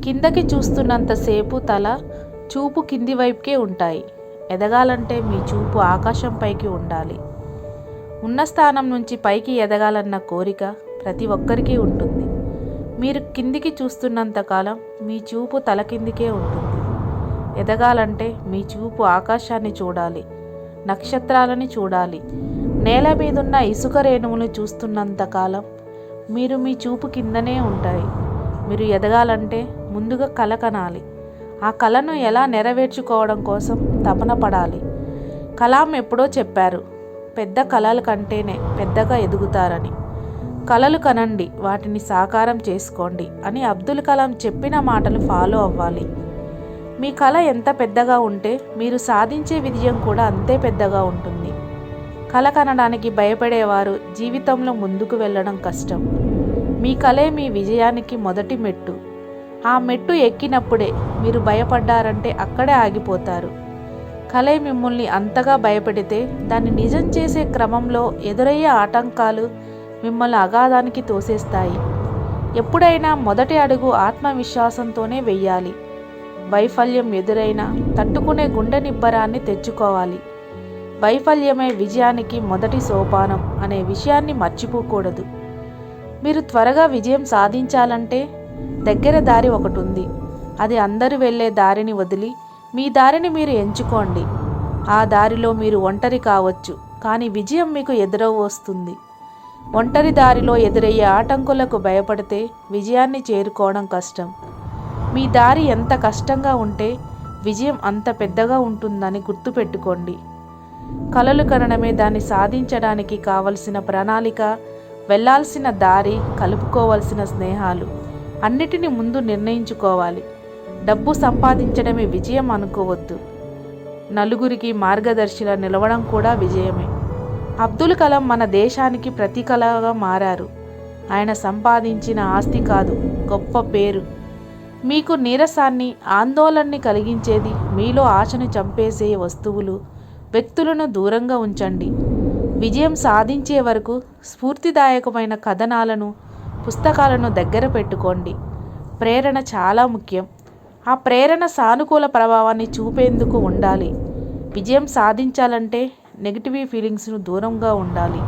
కిందకి చూస్తున్నంతసేపు తల చూపు కింది వైపుకే ఉంటాయి. ఎదగాలంటే మీ చూపు ఆకాశం పైకి ఉండాలి. ఉన్న స్థానం నుంచి పైకి ఎదగాలన్న కోరిక ప్రతి ఒక్కరికి ఉంటుంది. మీరు కిందికి చూస్తున్నంతకాలం మీ చూపు తల కిందికే ఉంటుంది. ఎదగాలంటే మీ చూపు ఆకాశాన్ని చూడాలి, నక్షత్రాలని చూడాలి. నేల మీదున్న ఇసుక రేణువులు చూస్తున్నంతకాలం మీరు మీ చూపు కిందనే ఉంటాయి. మీరు ఎదగాలంటే ముందుగా కల కనాలి. ఆ కలను ఎలా నెరవేర్చుకోవడం కోసం తపన పడాలి. కలాం ఎప్పుడో చెప్పారు, పెద్ద కలల కంటేనే పెద్దగా ఎదుగుతారని. కలలు కనండి, వాటిని సాకారం చేసుకోండి అని అబ్దుల్ కలాం చెప్పిన మాటలు ఫాలో అవ్వాలి. మీ కల ఎంత పెద్దగా ఉంటే మీరు సాధించే విజయం కూడా అంతే పెద్దగా ఉంటుంది. కల కనడానికి భయపడేవారు జీవితంలో ముందుకు వెళ్ళడం కష్టం. మీ కలే మీ విజయానికి మొదటి మెట్టు. ఆ మెట్టు ఎక్కినప్పుడే మీరు భయపడ్డారంటే అక్కడే ఆగిపోతారు. కలే మిమ్మల్ని అంతగా భయపెడితే దాన్ని నిజం చేసే క్రమంలో ఎదురయ్యే ఆటంకాలు మిమ్మల్ని అగాధానికి తోసేస్తాయి. ఎప్పుడైనా మొదటి అడుగు ఆత్మవిశ్వాసంతోనే వెయ్యాలి. వైఫల్యం ఎదురైనా తట్టుకునే గుండె నిబ్బరాన్ని తెచ్చుకోవాలి. వైఫల్యమే విజయానికి మొదటి సోపానం అనే విషయాన్ని మర్చిపోకూడదు. మీరు త్వరగా విజయం సాధించాలంటే దగ్గర దారి ఒకటి ఉంది. అది అందరూ వెళ్ళే దారిని వదిలి మీ దారిని మీరు ఎంచుకోండి. ఆ దారిలో మీరు ఒంటరి కావచ్చు, కానీ విజయం మీకు ఎదురవస్తుంది. ఒంటరి దారిలో ఎదురయ్యే ఆటంకులకు భయపడితే విజయాన్ని చేరుకోవడం కష్టం. మీ దారి ఎంత కష్టంగా ఉంటే విజయం అంత పెద్దగా ఉంటుందని గుర్తుపెట్టుకోండి. కలలు కనడమే దాన్ని సాధించడానికి కావలసిన ప్రణాళిక, వెళ్ళాల్సిన దారి, కలుపుకోవాల్సిన స్నేహాలు అన్నిటినీ ముందు నిర్ణయించుకోవాలి. డబ్బు సంపాదించడమే విజయం అనుకోవద్దు. నలుగురికి మార్గదర్శిలా నిలవడం కూడా విజయమే. అబ్దుల్ కలాం మన దేశానికి ప్రతీకలాగా మారారు. ఆయన సంపాదించిన ఆస్తి కాదు, గొప్ప పేరు. మీకు నీరసాన్ని, ఆందోళనని కలిగించేది మీలో ఆశను చంపేసే వస్తువులు, వ్యక్తులను దూరంగా ఉంచండి. విజయం సాధించే వరకు స్ఫూర్తిదాయకమైన కథనాలను, పుస్తకాలను దగ్గర పెట్టుకోండి. ప్రేరణ చాలా ముఖ్యం. ఆ ప్రేరణ సానుకూల ప్రభావాన్ని చూపేందుకు ఉండాలి. విజయం సాధించాలంటే నెగిటివ్ ఫీలింగ్స్ను దూరంగా ఉండాలి.